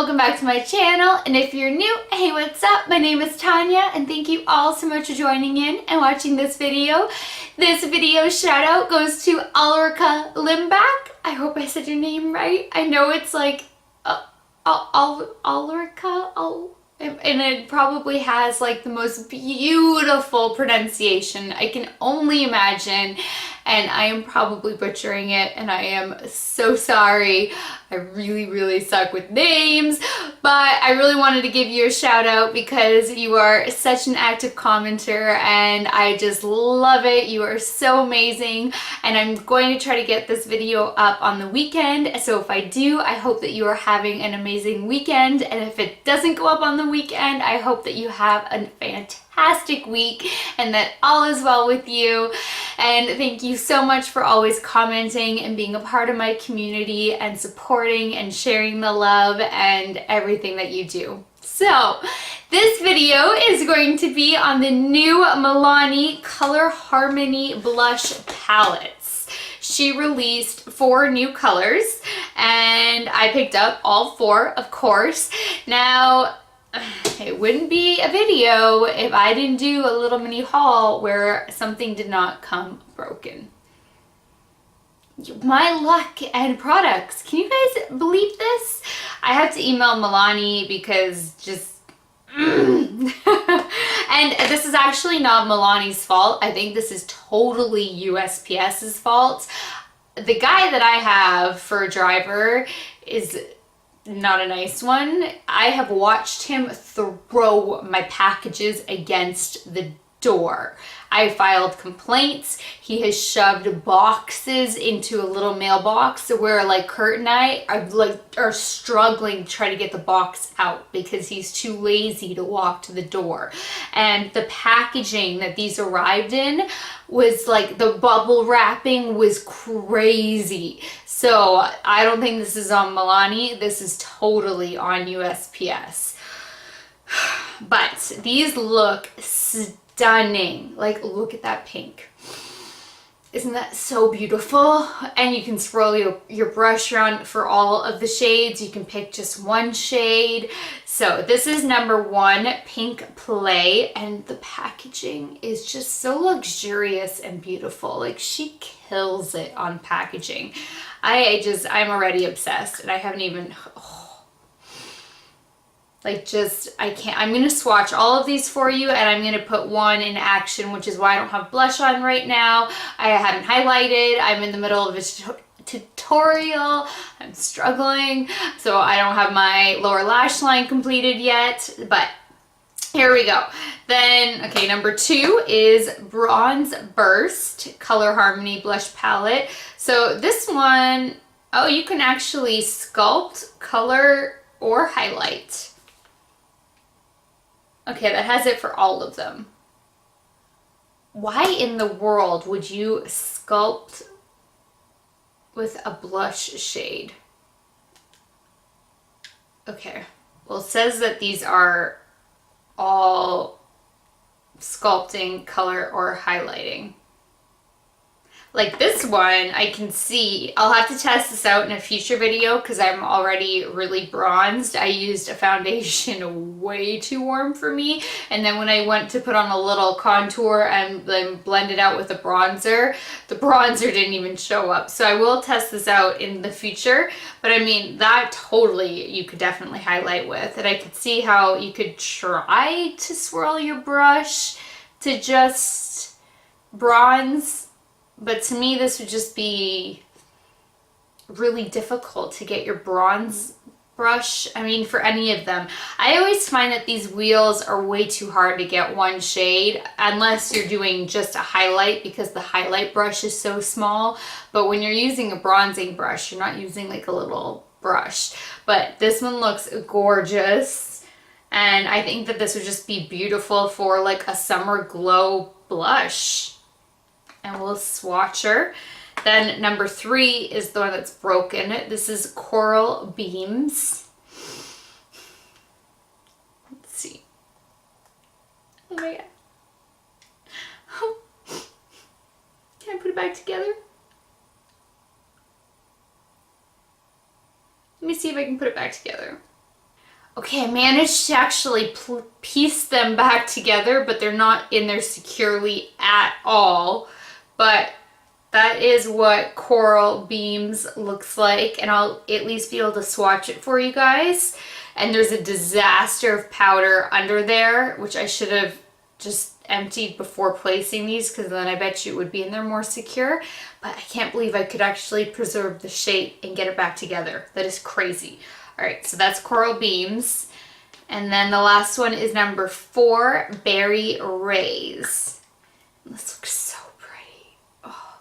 welcome back to my channel, and if you're new, hey, what's up? My name is Tanya, and thank you all so much for joining in and watching this video. This video shout out goes to Ulrika Limbach. I hope I said your name right. I know it's like Ulrika, and it probably has like the most beautiful pronunciation I can only imagine, and I am probably butchering it, and I am so sorry. I really suck with names, but I really wanted to give you a shout out because you are such an active commenter and I just love it. You are so amazing, and I'm going to try to get this video up on the weekend. So if I do, I hope that you are having an amazing weekend, and if it doesn't go up on the weekend, I hope that you have a fantastic week and that all is well with you. And thank you so much for always commenting and being a part of my community and supporting and sharing the love and everything that you do. So this video is going to be on the new Milani Color Harmony Blush Palettes. She released 4 new colors and I picked up all 4, of course. Now, it wouldn't be a video if I didn't do a little mini haul where something did not come broken. My luck and products. Can you guys believe this? I have to email Milani because just... And this is actually not Milani's fault. I think this is totally USPS's fault. The guy that I have for a driver is not a nice one. I have watched him throw my packages against the door. I filed complaints. He has shoved boxes into a little mailbox where like Kurt and I are struggling to try to get the box out because he's too lazy to walk to the door. And the packaging that these arrived in was like, the bubble wrapping was crazy. So I don't think this is on Milani. This is totally on USPS. But these look stunning. Like, look at that pink. Isn't that so beautiful? And you can swirl your brush around for all of the shades. You can pick just one shade. So this is number 1, Pink Play, and the packaging is just so luxurious and beautiful. Like, she kills it on packaging. I'm already obsessed, and I haven't even... I can't. I'm going to swatch all of these for you, and I'm going to put one in action, which is why I don't have blush on right now. I haven't highlighted. I'm in the middle of a tutorial. I'm struggling, so I don't have my lower lash line completed yet, but here we go. Then, okay, number 2 is Bronze Burst Color Harmony Blush Palette. So this one, oh, you can actually sculpt, color, or highlight. Okay, that has it for all of them. Why in the world would you sculpt with a blush shade? Okay, well, it says that these are all sculpting, color, or highlighting. Like this one, I can see, I'll have to test this out in a future video because I'm already really bronzed. I used a foundation way too warm for me, and then when I went to put on a little contour and then blend it out with a bronzer, the bronzer didn't even show up. So I will test this out in the future, but I mean, that totally you could definitely highlight with. And I could see how you could try to swirl your brush to just bronze. But to me, this would just be really difficult to get your bronze brush. I mean, for any of them. I always find that these wheels are way too hard to get one shade unless you're doing just a highlight because the highlight brush is so small. But when you're using a bronzing brush, you're not using like a little brush. But this one looks gorgeous. And I think that this would just be beautiful for like a summer glow blush. And we'll swatch her. Then number 3 is the one that's broken. This is Coral Beams. Let's see. Oh my god. Oh. Can I put it back together? Let me see if I can put it back together. Okay, I managed to actually piece them back together, but they're not in there securely at all. But that is what Coral Beams looks like, and I'll at least be able to swatch it for you guys. And there's a disaster of powder under there, which I should have just emptied before placing these, because then I bet you it would be in there more secure. But I can't believe I could actually preserve the shape and get it back together. That is crazy. All right, so that's Coral Beams. And then the last one is number 4, Berry Rays. This looks so pretty. Oh.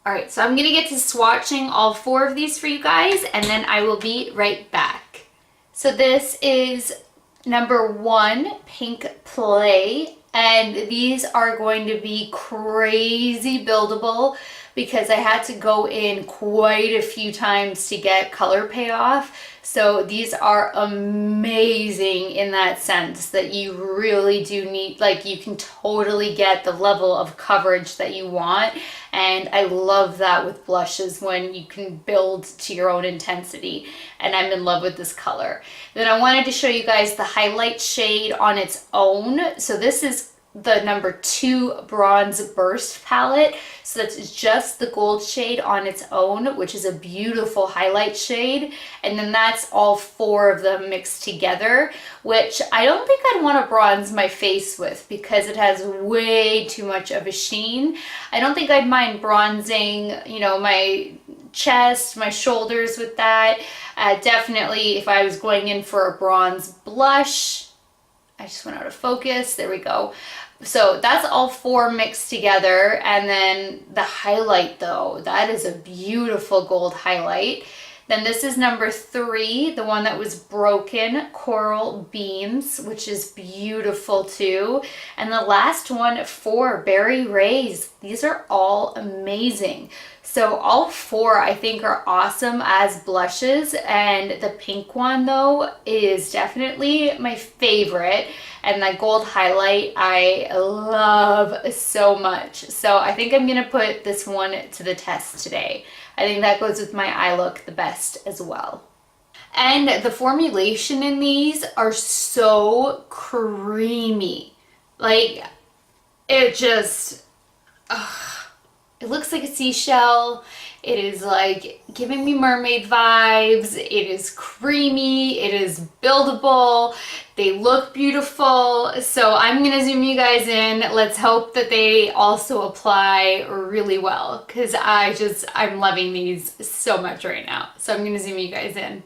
All right, so I'm gonna get to swatching all 4 of these for you guys, and then I will be right back. So this is number 1, Pink Play, and these are going to be crazy buildable because I had to go in quite a few times to get color payoff. So these are amazing in that sense that you really do need, like, you can totally get the level of coverage that you want. And I love that with blushes when you can build to your own intensity. And I'm in love with this color. Then I wanted to show you guys the highlight shade on its own. So this is the number 2 Bronze Burst palette. So that's just the gold shade on its own, which is a beautiful highlight shade. And then that's all 4 of them mixed together, which I don't think I'd want to bronze my face with because it has way too much of a sheen. I don't think I'd mind bronzing, you know, my chest, my shoulders with that. Definitely if I was going in for a bronze blush. I just went out of focus. There we go. So that's all 4 mixed together. And then the highlight though, that is a beautiful gold highlight. Then this is number 3, the one that was broken, Coral Beams, which is beautiful too. And the last one, 4, Berry Rays. These are all amazing. So all 4 I think are awesome as blushes, and the pink one though is definitely my favorite, and that gold highlight I love so much. So I think I'm gonna put this one to the test today. I think that goes with my eye look the best as well. And the formulation in these are so creamy. Like, it just, it looks like a seashell. It is like giving me mermaid vibes. It is creamy. It is buildable. They look beautiful. So I'm gonna zoom you guys in. Let's hope that they also apply really well, because I'm loving these so much right now. So I'm gonna zoom you guys in.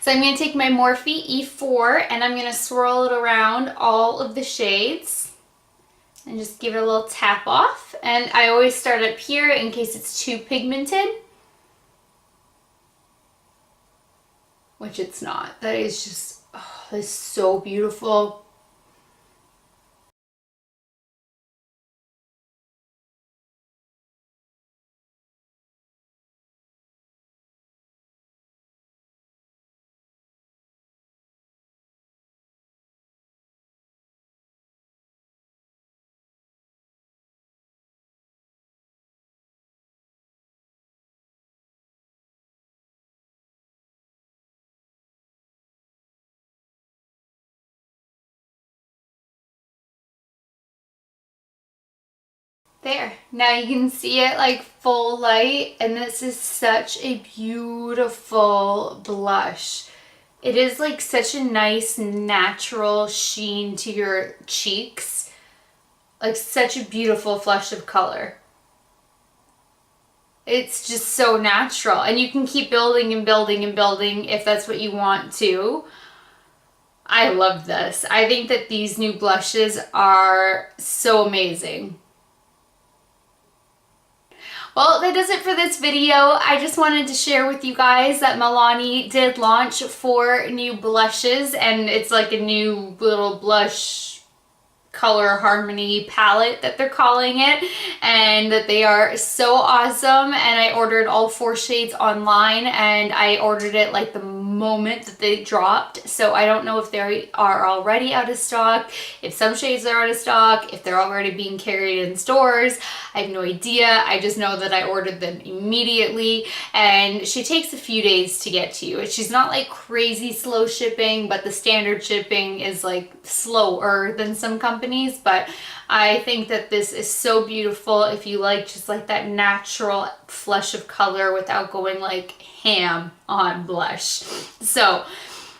So I'm gonna take my Morphe E4 and I'm gonna swirl it around all of the shades and just give it a little tap off. And I always start up here in case it's too pigmented, which it's not. That is just, oh, that's so beautiful. There, now you can see it like full light, and this is such a beautiful blush. It is like such a nice natural sheen to your cheeks, like such a beautiful flush of color. It's just so natural, and you can keep building and building and building if that's what you want to. I love this. I think that these new blushes are so amazing. Well, that does it for this video. I just wanted to share with you guys that Milani did launch 4 new blushes, and it's like a new little blush color harmony palette that they're calling it, and that they are so awesome. And I ordered all 4 shades online, and I ordered it like the moment that they dropped. So I don't know if they are already out of stock, if some shades are out of stock, if they're already being carried in stores. I have no idea. I just know that I ordered them immediately, and she takes a few days to get to you. She's not like crazy slow shipping, but the standard shipping is like slower than some companies. But I think that this is so beautiful if you like just like that natural flush of color without going like ham on blush. So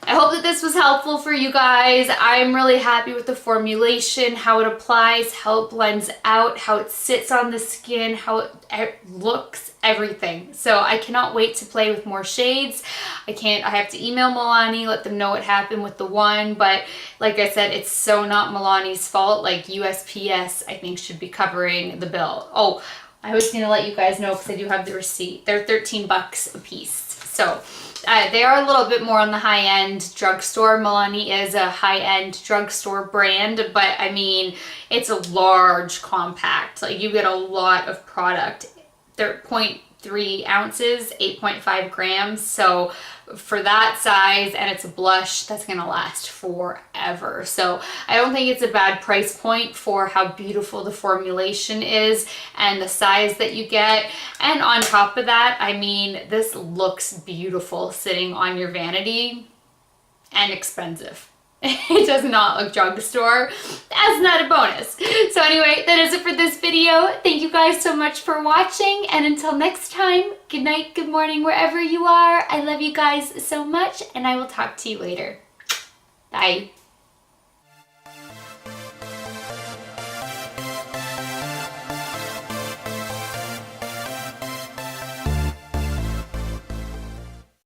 I hope that this was helpful for you guys. I'm really happy with the formulation, how it applies, how it blends out, how it sits on the skin, how it looks, everything. So I cannot wait to play with more shades. I have to email Milani, let them know what happened with the one, but like I said, it's so not Milani's fault. Like USPS, I think, should be covering the bill. Oh, I was gonna let you guys know because I do have the receipt. They're 13 bucks a piece. So they are a little bit more on the high-end drugstore. Milani is a high-end drugstore brand, but I mean, it's a large compact. Like you get a lot of product. They're 0.3 ounces, 8.5 grams. So for that size, and it's a blush, that's gonna last forever. So I don't think it's a bad price point for how beautiful the formulation is and the size that you get. And on top of that, I mean, this looks beautiful sitting on your vanity and expensive. It does not look drugstore. That's not a bonus. So anyway, that is it for this video. Thank you guys so much for watching, and until next time, good night, good morning, wherever you are. I love you guys so much, and I will talk to you later. Bye.